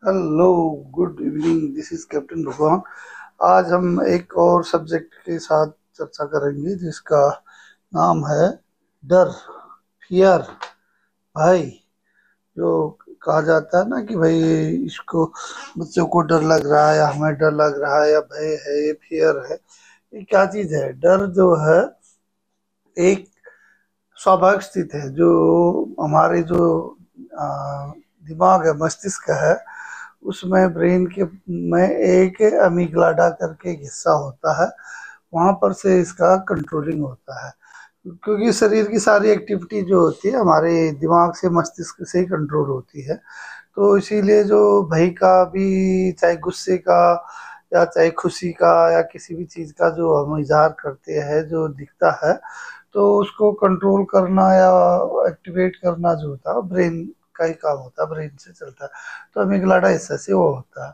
Hello, good evening. This is captain भगवान। आज हम एक और सब्जेक्ट के साथ चर्चा करेंगे जिसका नाम है डर, फियर। भाई, जो कहा जाता है ना कि भाई इसको बच्चों को डर लग रहा है या हमें डर लग रहा है या भय है, ये फियर है। ये क्या चीज है? डर जो है एक स्वाभाविक स्थिति है जो हमारे जो आ, दिमाग है, मस्तिष्क है, उसमें ब्रेन के में एक अमीगडाला करके एक हिस्सा होता है। वहां पर से इसका कंट्रोलिंग होता है, क्योंकि शरीर की सारी एक्टिविटी जो होती है हमारे दिमाग से, मस्तिष्क से ही कंट्रोल होती है। तो इसीलिए जो भय का भी, चाहे गुस्से का या चाहे खुशी का या किसी भी चीज का जो हम इजहार करते हैं, जो दिखता है, तो उसको कंट्रोल करना या एक्टिवेट करना जो होता है ब्रेन का ही काम होता है, ब्रेन से चलता है। तो अमिगडाला हिस्से से वो होता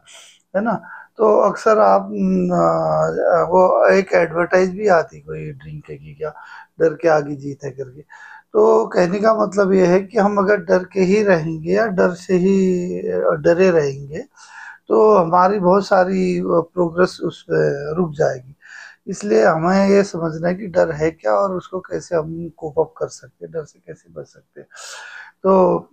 है ना। तो अक्सर आप वो एक एडवर्टाइज भी आती कोई ड्रिंक की, क्या डर के आगे जीत है करके। तो कहने का मतलब ये है कि हम अगर डर के ही रहेंगे या डर से ही डरे रहेंगे तो हमारी बहुत सारी प्रोग्रेस उस पे रुक जाएगी। इसलिए हमें ये समझना है कि डर है क्या और उसको कैसे हम कोप अप कर सकते हैं, डर से कैसे बच सकते हैं। तो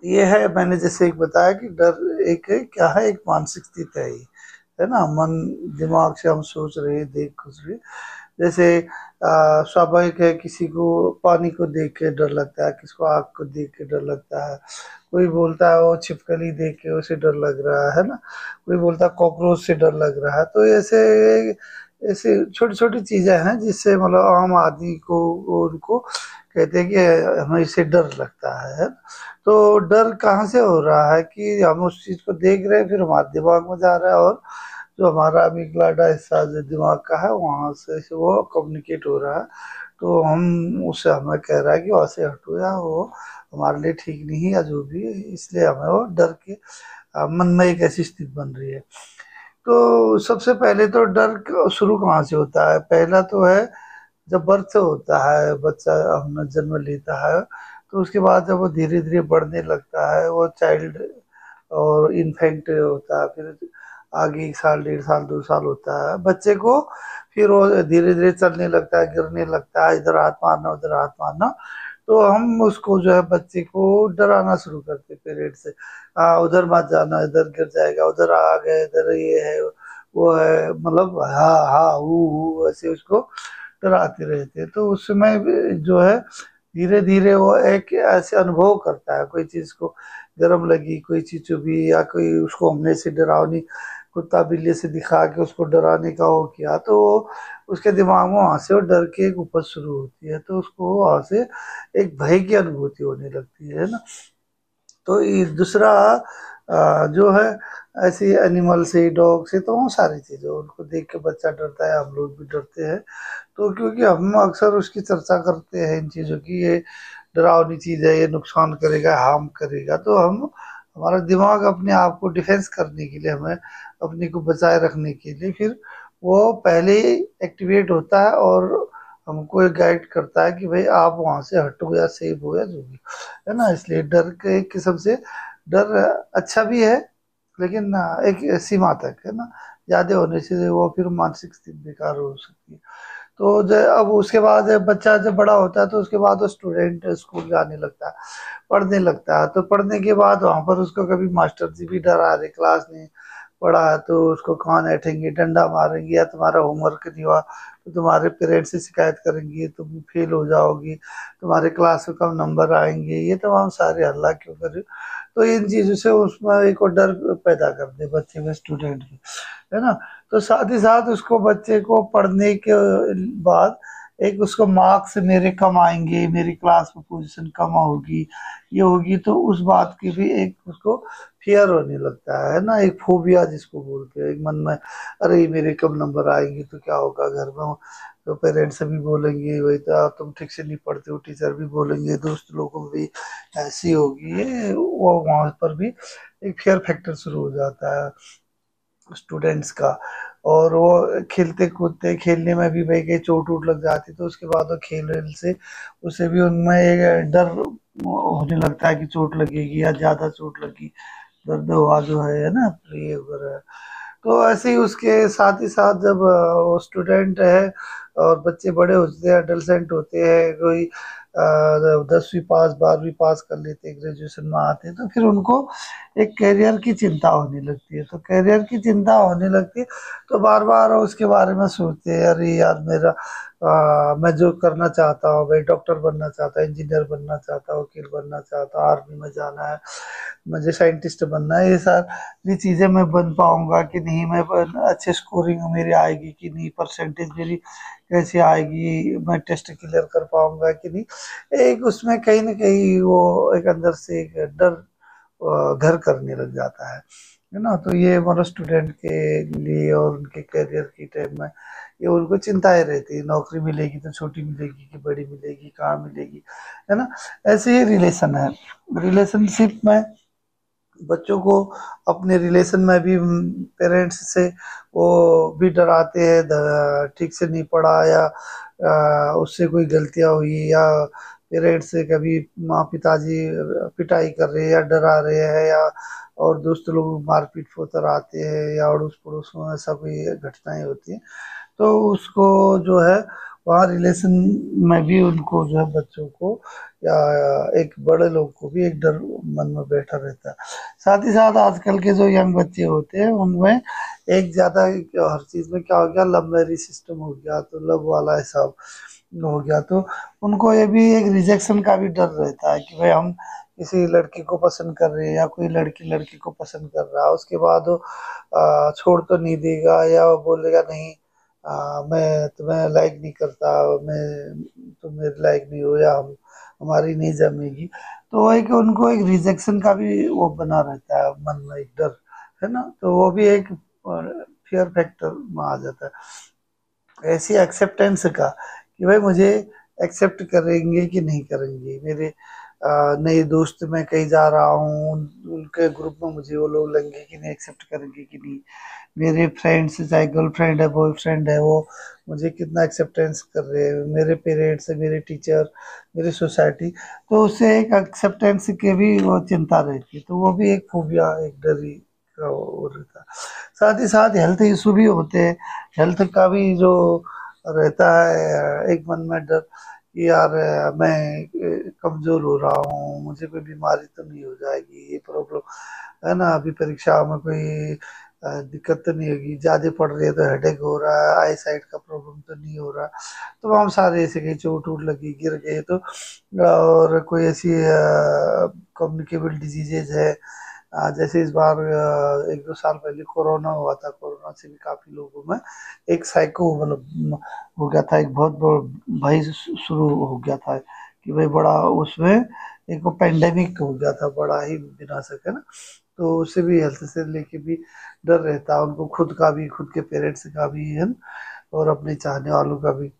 ये है, मैंने जैसे एक बताया कि डर एक है, क्या है, एक मानसिक स्थिति है ना। मन दिमाग से हम सोच रहे हैं, देख कुछ रहे। जैसे स्वाभाविक है, किसी को पानी को देख के डर लगता है, किसी को आग को देख के डर लगता है। कोई बोलता है वो छिपकली देख के उसे डर लग रहा है ना। कोई बोलता है कॉकरोच से डर लग रहा है। तो ऐसे ऐसे छोटी छोटी चीजें हैं जिससे मतलब आम आदमी को, उनको कहते हैं कि हमें इससे डर लगता है। तो डर कहाँ से हो रहा है कि हम उस चीज को देख रहे हैं, फिर हमारे दिमाग में जा रहा है, और जो हमारा अमिगडाला हिस्सा जो दिमाग का है वहां से वो कम्युनिकेट हो रहा है। तो हम उससे हमें कह रहा है कि वहां से हटो, या वो हमारे लिए ठीक नहीं है या जो भी है। इसलिए हमें वो डर के मन में एक ऐसी स्थिति बन रही है। तो सबसे पहले तो डर शुरू कहाँ से होता है? पहला तो है जब बर्थ होता है, बच्चा हमने जन्म लेता है, तो उसके बाद जब वो धीरे धीरे बढ़ने लगता है, वो चाइल्ड और इन्फेंट होता है, फिर आगे 1 साल, 1.5 साल, 2 साल होता है बच्चे को। फिर वो धीरे धीरे चलने लगता है, गिरने लगता है, इधर हाथ मारना उधर हाथ मारना। तो हम उसको जो है बच्चे को डराना शुरू करते पेरेंट्स से। उधर मत जाना, इधर गिर जाएगा, उधर आ गए, इधर ये है वो है, मतलब हाँ हाँ हु ऐसे उसको डराते रहते हैं। तो उस समय जो है धीरे धीरे वो एक ऐसे अनुभव करता है, कोई चीज को गर्म लगी, कोई चीज चुभी, या कोई उसको हमने से डरावनी कुत्ता बिल्ली से दिखा के उसको डराने का वो किया, तो उसके दिमाग में वहां से वो डर की एक उपज शुरू होती है। तो उसको वहां से एक भय की अनुभूति होने लगती है ना। तो ये दूसरा जो है, ऐसे एनिमल से, डॉग से, तो वो सारी चीजें उनको देख के बच्चा डरता है, हम लोग भी डरते हैं। तो क्योंकि हम अक्सर उसकी चर्चा करते हैं इन चीजों की, ये डरावनी चीज है, ये नुकसान करेगा, हार्म करेगा, तो हम, हमारा दिमाग अपने आप को डिफेंस करने के लिए, हमें अपने को बचाए रखने के लिए, फिर वो पहले ही एक्टिवेट होता है और हमको गाइड करता है कि भाई आप वहां से हटो या सेव हो या जो भी है ना। इसलिए डर के एक किस्म से डर अच्छा भी है, लेकिन एक सीमा तक है ना। ज्यादा होने से वो फिर मानसिक स्थिति बेकार हो सकती है। तो अब उसके बाद बच्चा जब बड़ा होता है तो उसके बाद वो स्टूडेंट स्कूल जाने लगता है, पढ़ने लगता है। तो पढ़ने के बाद वहां पर उसको कभी मास्टर जी भी डरा रहे, क्लास नहीं पढ़ा है तो उसको कान ऐंठेंगे, डंडा मारेंगे, या तुम्हारा होमवर्क नहीं हुआ तो तुम्हारे पेरेंट्स से शिकायत करेंगे, तुम फेल हो जाओगी, तुम्हारे क्लास में कम नंबर आएंगे, ये तमाम सारे हल्ला क्यों कर रहे हो। तो इन चीजों से उसमें एक और डर पैदा कर दे बच्चे में, स्टूडेंट में, है ना। तो साथ ही साथ उसको, बच्चे को पढ़ने के बाद एक उसको मार्क्स मेरे कम आएंगे, मेरी क्लास में पोजीशन कम होगी, ये होगी, तो उस बात की भी एक उसको फियर होने लगता है ना। एक फोबिया जिसको बोलते हैं, एक मन में, अरे मेरे कम नंबर आएंगे तो क्या होगा घर में, तो पेरेंट्स भी बोलेंगे वही तो तुम ठीक से नहीं पढ़ते हो, टीचर भी बोलेंगे, दोस्त लोगों को भी ऐसी होगी, ये वो वहां पर भी एक फियर फैक्टर शुरू हो जाता है स्टूडेंट्स का। और वो खेलते कूदते, खेलने में भी भाई कहीं चोट वोट लग जाती तो उसके बाद वो खेल रेल से उसे भी उनमें एक डर होने लगता है कि चोट लगेगी या ज्यादा चोट लगी दर्द हुआ जो है ना, प्रिय वगैरह। तो ऐसे ही उसके साथ ही साथ जब वो स्टूडेंट है और बच्चे बड़े होते हैं, एडolescent होते हैं, कोई 10वीं पास 12वीं पास कर लेते हैं, ग्रेजुएशन में आते हैं, तो फिर उनको एक करियर की चिंता होने लगती है। तो करियर की चिंता होने लगती है तो बार बार उसके बारे में सोचते हैं, अरे यार मेरा मैं जो करना चाहता हूँ, भाई डॉक्टर बनना चाहता है, इंजीनियर बनना चाहता हूँ, वकील बनना चाहता हूँ, आर्मी में जाना है, मुझे साइंटिस्ट बनना है, ये सारी चीज़ें मैं बन पाऊंगा कि नहीं, मैं अच्छे स्कोरिंग मेरी आएगी कि नहीं, परसेंटेज मेरी कैसे आएगी, मैं टेस्ट क्लियर कर पाऊंगा कि नहीं। एक उसमें कहीं ना कहीं वो एक अंदर से एक डर घर करने लग जाता है ना। तो ये मतलब स्टूडेंट के लिए और उनके करियर की टाइम में ये उनको चिंताएं रहती है, नौकरी मिलेगी तो छोटी मिलेगी कि बड़ी मिलेगी, कहाँ मिलेगी, है ना। ऐसे ही रिलेशन है, रिलेशनशिप में बच्चों को अपने रिलेशन में भी पेरेंट्स से वो भी डराते हैं, ठीक से नहीं पढ़ा या उससे कोई गलतियां हुई, या पेरेंट्स से कभी माँ पिताजी पिटाई कर रहे हैं या डरा रहे हैं, या और दोस्त लोग मारपीट फोतर आते हैं, या अड़ोस पड़ोस में ऐसा कोई घटनाएं होती हैं। तो उसको जो है वहाँ रिलेशन में भी उनको जो है बच्चों को या एक बड़े लोग को भी एक डर मन में बैठा रहता है। साथ ही साथ आजकल के जो यंग बच्चे होते हैं उनमें एक ज्यादा हर चीज में क्या हो गया, लव मैरिज सिस्टम हो गया, तो लव वाला हिसाब हो गया। तो उनको ये भी एक रिजेक्शन का भी डर रहता है कि भाई हम किसी लड़की को पसंद कर रहे हैं या कोई लड़की लड़की को पसंद कर रहा है, उसके बाद वो छोड़ तो नहीं देगा, या वो बोलेगा नहीं मैं तुम्हें लाइक नहीं करता, मैं तुम मेरे लाइक नहीं हो, या हम हमारी नहीं जमेगी। तो वो एक उनको एक रिजेक्शन का भी वो बना रहता है मन में एक डर, है ना। तो वो भी एक फियर फैक्टर में आ जाता है। ऐसी एक्सेप्टेंस का कि भाई मुझे एक्सेप्ट करेंगे कि नहीं करेंगे, मेरे नए दोस्त मैं कहीं जा रहा हूँ उनके ग्रुप में मुझे वो लोग लगेंगे कि नहीं, एक्सेप्ट करेंगे कि नहीं, मेरे फ्रेंड्स चाहे गर्लफ्रेंड है बॉयफ्रेंड है वो मुझे कितना एक्सेप्टेंस कर रहे हैं, मेरे पेरेंट्स मेरे टीचर मेरी सोसाइटी। तो उससे एक एक्सेप्टेंस की भी वो चिंता रहती है, तो वो भी एक फोबिया एक डर ही का वो रहता है। साथ ही साथ हेल्थ इशू भी होते हैं, हेल्थ का भी जो रहता है एक मन में डर कि यार मैं कमजोर हो रहा हूँ, मुझे कोई बीमारी तो नहीं हो जाएगी, ये प्रॉब्लम है ना, अभी परीक्षा में कोई दिक्कत तो नहीं होगी, ज्यादा पढ़ रही है तो हेडेक हो रहा है, आई साइड का प्रॉब्लम तो नहीं हो रहा। तो हम सारे ऐसे कहीं चोट वोट लगी गिर गए तो, और कोई ऐसी कम्युनिकेबल डिजीजेज है, जैसे इस बार 1-2 साल पहले कोरोना हुआ था, कोरोना से भी काफी लोगों में एक साइको मतलब हो गया था, एक बहुत बड़ा भय शुरू हो गया था कि भाई बड़ा उसमें एक पेंडेमिक हो गया था, बड़ा ही विनाशक, है ना। तो उससे भी हेल्थ से लेके भी डर रहता है उनको, खुद का भी, खुद के पेरेंट्स का भी है ना, और अपने चाहने वालों का भी।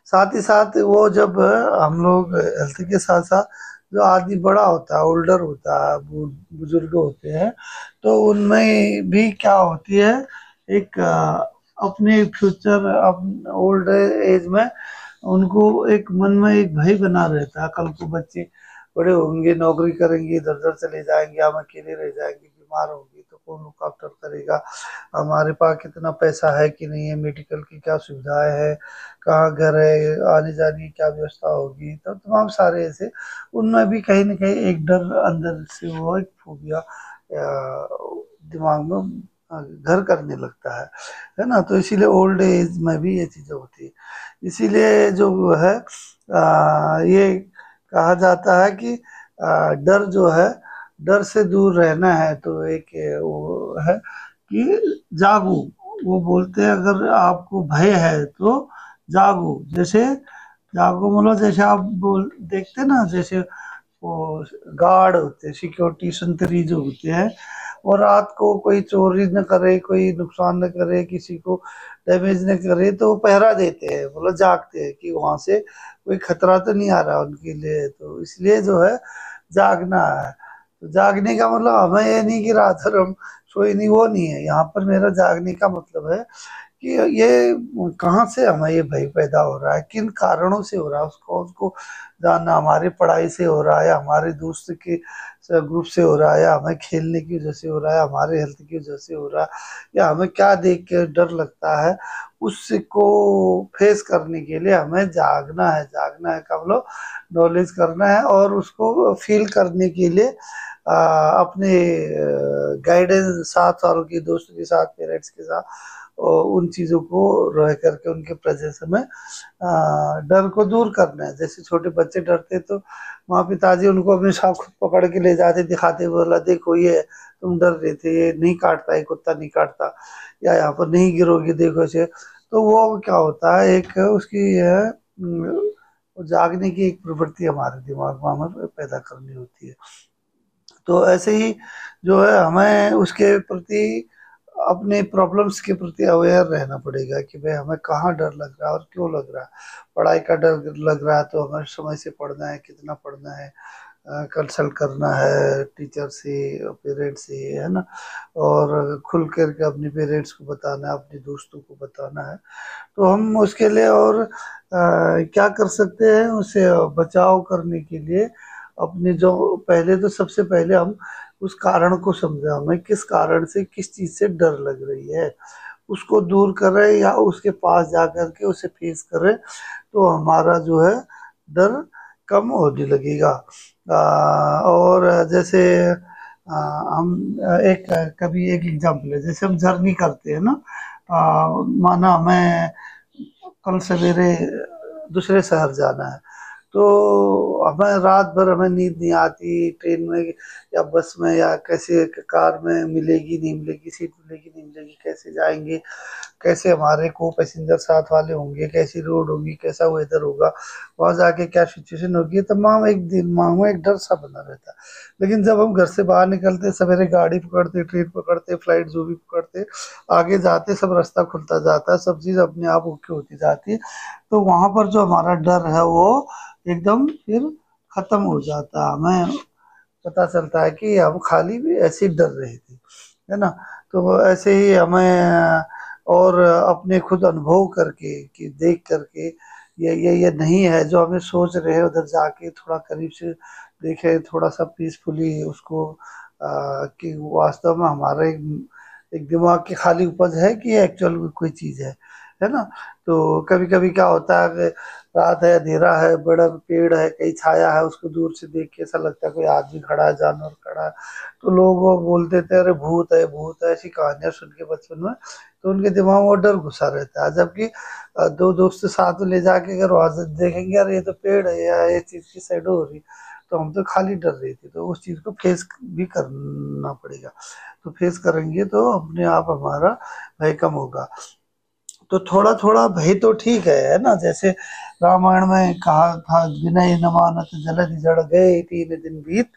साथ ही साथ वो जब हम लोग हेल्थ के साथ साथ जो आदमी बड़ा होता है, ओल्डर होता है, बुजुर्ग होते हैं, तो उनमें भी क्या होती है एक अपने फ्यूचर ओल्ड एज में उनको एक मन में एक भय बना रहता है, कल को बच्चे बड़े होंगे, नौकरी करेंगे, इधर उधर चले जाएंगे, हम अकेले रह जाएंगे, बीमार होंगे तो कौन लुक आफ्टर करेगा, हमारे पास कितना पैसा है कि नहीं है, मेडिकल की क्या सुविधाएं है, कहाँ घर है, आने जाने की क्या व्यवस्था होगी, तो तमाम सारे ऐसे उनमें भी कहीं ना कहीं एक डर अंदर से वो एक फोबिया दिमाग में घर करने लगता है ना। तो इसीलिए ओल्ड एज में भी ये चीजें होती है। इसीलिए जो है ये कहा जाता है कि डर जो है, डर से दूर रहना है तो एक वो है कि जागो। वो बोलते हैं अगर आपको भय है तो जागो। जैसे जागो मतलब जैसे आप बोल देखते ना, जैसे वो गार्ड होते हैं, सिक्योरिटी संतरी जो होते हैं, और रात को कोई चोरी न करे, कोई नुकसान न करे, किसी को डैमेज न करे, तो वो पहरा देते हैं, मतलब जागते हैं कि वहां से कोई खतरा तो नहीं आ रहा उनके लिए। तो इसलिए जो है जागना है। तो जागने का मतलब हमें ये नहीं कि रात भर हम सोए नहीं, वो नहीं है। यहाँ पर मेरा जागने का मतलब है कि ये कहाँ से हमें ये भय पैदा हो रहा है, किन कारणों से हो रहा है, उसको उसको जानना, हमारी पढ़ाई से हो रहा है, हमारे दोस्त के ग्रुप से हो रहा है, या हमें खेलने की वजह से हो रहा है, हमारे हेल्थ की वजह से हो रहा है, या हमें क्या देख के डर लगता है, उसको फेस करने के लिए हमें जागना है का मतलब नॉलेज करना है, और उसको फील करने के लिए अपने गाइडेंस साथ वालों की, दोस्तों के साथ, पेरेंट्स के साथ, और उन चीज़ों को रह करके उनके प्रेजेंस में डर को दूर करना है। जैसे छोटे बच्चे डरते तो माँ पिताजी उनको अपने साथ खुद पकड़ के ले जाते, दिखाते, बोला देखो ये तुम डर रहे थे, ये नहीं काटता, ये कुत्ता नहीं काटता, या यहाँ पर नहीं गिरोगे, देखो इसे। तो वो क्या होता है, एक उसकी जागने की एक प्रवृत्ति हमारे दिमाग में हमें पैदा करनी होती है। तो ऐसे ही जो है हमें उसके प्रति, अपने प्रॉब्लम्स के प्रति अवेयर रहना पड़ेगा कि भाई हमें कहाँ डर लग रहा है और क्यों लग रहा है। पढ़ाई का डर लग रहा है तो हमें समय से पढ़ना है, कितना पढ़ना है, कंसल्ट करना है टीचर से, पेरेंट्स से, है ना, और खुल करके अपने पेरेंट्स को बताना है, अपने दोस्तों को बताना है। तो हम उसके लिए और क्या कर सकते हैं, उसे बचाव करने के लिए अपने जो, पहले तो सबसे पहले हम उस कारण को समझे, हमें किस कारण से, किस चीज से डर लग रही है, उसको दूर करें या उसके पास जा करके उसे फेस करें, तो हमारा जो है डर कम होने लगेगा। और जैसे हम एक कभी एक एग्जाम्पल है, जैसे हम जर्नी करते हैं ना, माना हमें कल सवेरे दूसरे शहर जाना है, तो हमें रात भर हमें नींद नहीं आती, ट्रेन में या बस में या कैसे कार में, मिलेगी नहीं मिलेगी सीट, मिलेगी नहीं मिलेगी, कैसे जाएंगे, कैसे हमारे को पैसेंजर साथ वाले होंगे, कैसी रोड होगी, कैसा वेदर होगा, वहां जाके क्या सिचुएशन होगी, तमाम एक दिमाग में एक डर सा बना रहता है। लेकिन जब हम घर से बाहर निकलते, सवेरे गाड़ी पकड़ते, ट्रेन पकड़ते, फ्लाइट जो भी पकड़ते, आगे जाते, सब रास्ता खुलता जाता है, सब चीज़ अपने आप ओके होती जाती है, तो वहां पर जो हमारा डर है वो एकदम फिर खत्म हो जाता है। हमें पता चलता है कि हम खाली भी ऐसे डर रहे थे, है ना। तो ऐसे ही हमें और अपने खुद अनुभव करके, कि देख करके, ये नहीं है जो हमें सोच रहे हैं, उधर जाके थोड़ा करीब से देखे, थोड़ा सा पीसफुली उसको कि वास्तव में हमारा एक दिमाग की खाली उपज है कि एक्चुअल में कोई चीज है ना। तो कभी कभी क्या होता है कि रात है, अंधेरा है, बड़ा पेड़ है, कहीं छाया है, उसको दूर से देख के ऐसा लगता है कोई आदमी खड़ा है, जानवर खड़ा है, तो लोग वो बोलते थे अरे भूत है, भूत है, ऐसी कहानियां सुन के बचपन में, तो उनके दिमाग में वो डर घुसा रहता है। जबकि दो दोस्त साथ में ले जाके अगर वहां से देखेंगे अरे ये तो पेड़ है या ये चीज की साइड हो रही, तो हम तो खाली डर रही थी। तो उस चीज को फेस भी करना पड़ेगा, तो फेस करेंगे तो अपने आप हमारा भय कम होगा। तो थोड़ा थोड़ा भय तो ठीक है ना। जैसे रामायण में कहा था, विनय न मानत जलधि जड़ गए, 3 दिन बीत,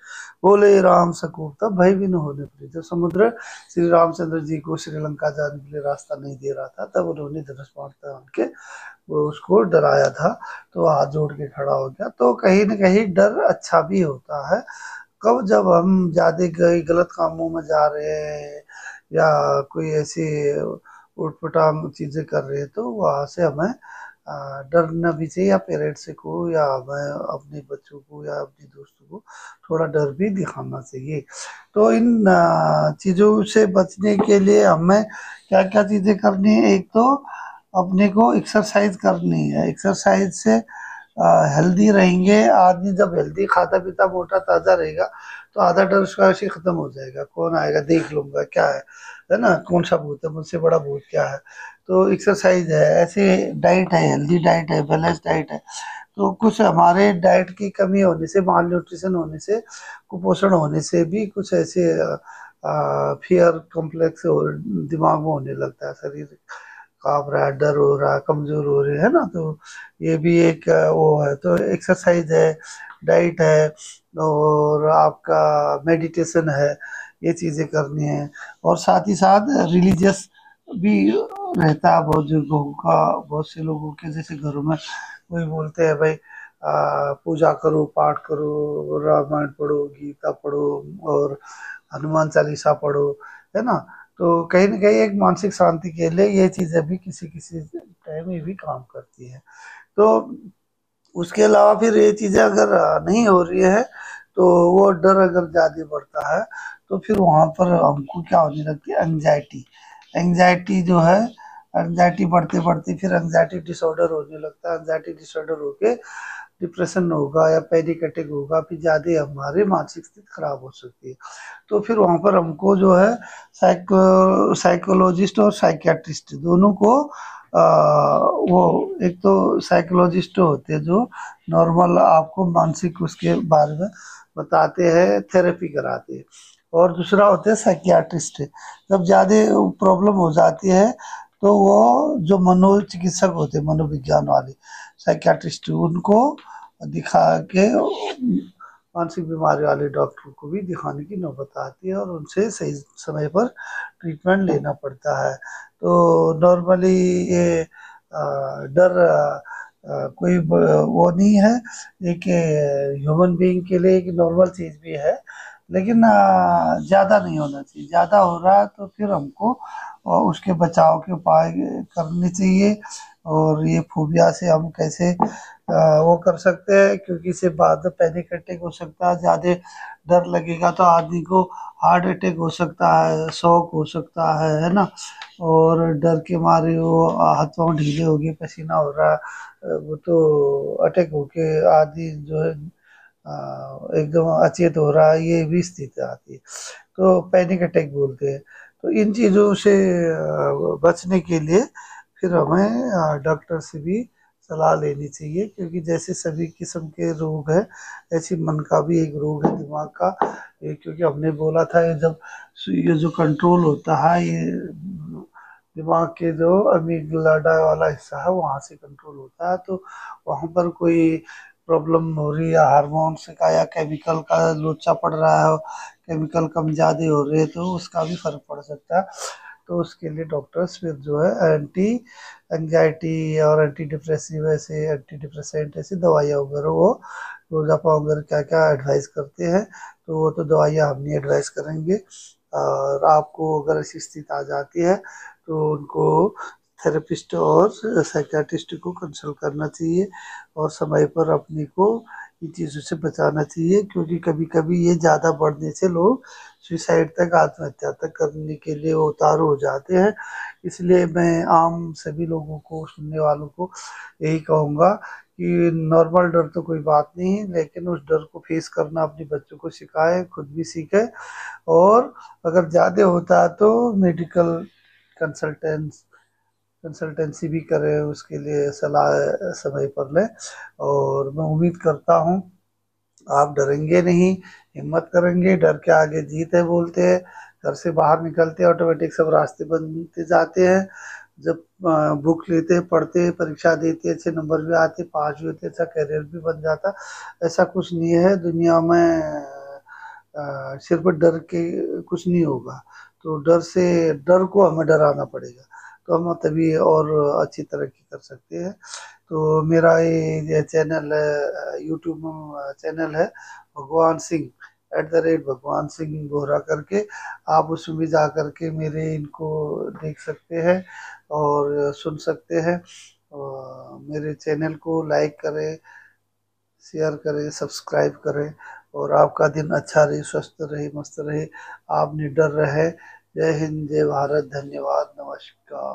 बोले राम सकूप, तब भय भी न होने पड़ी। जब समुद्र श्री रामचंद्र जी को श्रीलंका जाने के लिए रास्ता नहीं दे रहा था, तब उन्होंने धनुष बाण के वो उसको डराया था, तो हाथ जोड़ के खड़ा हो गया। तो कहीं न कहीं डर अच्छा भी होता है। कब, जब हम ज्यादा गलत कामों में जा रहे हैं या कोई ऐसी उटपटांग चीजें कर रहे हैं, तो वहां से हमें डरना भी चाहिए, या पेरेंट्स को, या हमें अपने बच्चों को या अपने दोस्तों को थोड़ा डर भी दिखाना चाहिए। तो इन चीजों से बचने के लिए हमें क्या क्या चीजें करनी है। एक तो अपने को एक्सरसाइज करनी है, एक्सरसाइज से हेल्दी रहेंगे आदमी। जब हेल्दी खाता पीता मोटा ताजा रहेगा, तो आधा डर उसका ऐसे खत्म हो जाएगा, कौन आएगा देख लूंगा क्या है ना, कौन सा भूत है, मुझसे बड़ा भूत क्या है। तो एक्सरसाइज है, ऐसे डाइट है, हेल्दी डाइट है, बैलेंस डाइट है। तो कुछ हमारे डाइट की कमी होने से, माल न्यूट्रिशन होने से, कुपोषण होने से भी कुछ ऐसे फियर कॉम्प्लेक्स दिमाग में होने लगता है, शरीर कांप रहा है, डर हो रहा है, कमजोर हो रहे है ना। तो ये भी एक वो है। तो एक्सरसाइज है, डाइट है, और आपका मेडिटेशन है, ये चीजें करनी है। और साथ ही साथ रिलीजियस भी रहता है बहुत लोगों का, बहुत से लोगों के, जैसे घरों में कोई बोलते हैं भाई पूजा करो, पाठ करो, रामायण पढ़ो, गीता पढ़ो, और हनुमान चालीसा पढ़ो, है ना। तो कहीं ना कहीं एक मानसिक शांति के लिए ये चीजें भी किसी किसी टाइम में भी काम करती है। तो उसके अलावा फिर ये चीजें अगर नहीं हो रही है, तो वो डर अगर ज़्यादा बढ़ता है तो फिर वहाँ पर हमको क्या होने लगती है, एंग्जाइटी। एंग्जाइटी जो है, एंग्जाइटी बढ़ते बढ़ते फिर एंग्जाइटी डिसऑर्डर होने लगता है। एंग्जाइटी डिसऑर्डर होके डिप्रेशन होगा या पैनिक अटैक होगा, फिर ज़्यादा हमारी मानसिक स्थिति खराब हो सकती है। तो फिर वहाँ पर हमको जो है साइकोलॉजिस्ट और साइकियाट्रिस्ट दोनों को वो एक तो साइकोलॉजिस्ट होते हैं जो नॉर्मल आपको मानसिक उसके बारे में बताते हैं, थेरेपी कराते हैं, और दूसरा होते हैं साइकियाट्रिस्ट। जब ज़्यादा प्रॉब्लम हो जाती है तो वो जो मनोचिकित्सक होते हैं, मनोविज्ञान वाले साइकियाट्रिस्ट, उनको दिखा के मानसिक बीमारी वाले डॉक्टर को भी दिखाने की नौबत आती है और उनसे सही समय पर ट्रीटमेंट लेना पड़ता है। तो नॉर्मली ये डर कोई वो नहीं है, एक ह्यूमन बीइंग के लिए एक नॉर्मल चीज़ भी है, लेकिन ज़्यादा नहीं होना चाहिए। ज़्यादा हो रहा है तो फिर हमको उसके बचाव के उपाय करने चाहिए। और ये फोबिया से हम कैसे वो कर सकते हैं, क्योंकि इससे बाद में पैनिक अटैक हो सकता है। ज़्यादा डर लगेगा तो आदमी को हार्ट अटैक हो सकता है, शॉक हो सकता है ना। और डर के मारे वो हाथ पाँव ढीले हो गए, पसीना हो रहा है, वो तो अटैक होके आदमी जो है एकदम अचेत हो रहा है, ये भी स्थिति आती है, तो पैनिक अटैक बोलते हैं। तो इन चीज़ों से बचने के लिए फिर हमें डॉक्टर से भी सलाह लेनी चाहिए, क्योंकि जैसे सभी किस्म के रोग है, ऐसे मन का भी एक रोग है, दिमाग का। क्योंकि हमने बोला था ये जो कंट्रोल होता है, ये दिमाग के जो अमीगडाला वाला हिस्सा है वहाँ से कंट्रोल होता है। तो वहाँ पर कोई प्रॉब्लम हो रही है हार्मोन्स का या केमिकल का लोचा पड़ रहा है, केमिकल कम ज़्यादा हो रहे हैं, तो उसका भी फर्क पड़ सकता है। तो उसके लिए डॉक्टर्स फिर जो है एंटी एंजाइटी और एंटी डिप्रेसिव ऐसे एंटी डिप्रेसेंट ऐसी दवाइयाँ वगैरह वो रोजापा वगैरह क्या क्या एडवाइस करते हैं। तो वो तो दवाइयाँ हम नहीं एडवाइस करेंगे। और आपको अगर ऐसी स्थिति आ जाती है तो उनको थेरेपिस्ट और साइकियाट्रिस्ट को कंसल्ट करना चाहिए और समय पर अपने को इन चीज़ों से बचाना चाहिए, क्योंकि कभी कभी ये ज़्यादा बढ़ने से लोग सुसाइड तक, आत्महत्या तक करने के लिए उतारू हो जाते हैं। इसलिए मैं आम सभी लोगों को, सुनने वालों को यही कहूँगा कि नॉर्मल डर तो कोई बात नहीं है, लेकिन उस डर को फेस करना अपने बच्चों को सिखाए, खुद भी सीखे, और अगर ज़्यादा होता है तो मेडिकल कंसल्टेंस कंसल्टेंसी भी करें, उसके लिए सलाह समय पर लें। और मैं उम्मीद करता हूँ आप डरेंगे नहीं, हिम्मत करेंगे। डर के आगे जीत है बोलते हैं। घर से बाहर निकलते ऑटोमेटिक सब रास्ते बनते जाते हैं। जब बुक लेते पढ़ते परीक्षा देते अच्छे नंबर भी आते, पास भी होते, अच्छा करियर भी बन जाता। ऐसा कुछ नहीं है दुनिया में। सिर्फ डर के कुछ नहीं होगा। तो डर को हमें डराना पड़ेगा, तो हम तभी और अच्छी तरक्की कर सकते हैं। तो मेरा ये चैनल है, यूट्यूब चैनल है भगवान सिंह भगवान सिंह बोहरा करके। आप उसमें भी जा करके मेरे इनको देख सकते हैं और सुन सकते हैं। और मेरे चैनल को लाइक करें, शेयर करें, सब्सक्राइब करें, और आपका दिन अच्छा रहे, स्वस्थ रहे, मस्त रहे, आप निडर रहे। जय हिंद, जय भारत, धन्यवाद, नमस्कार।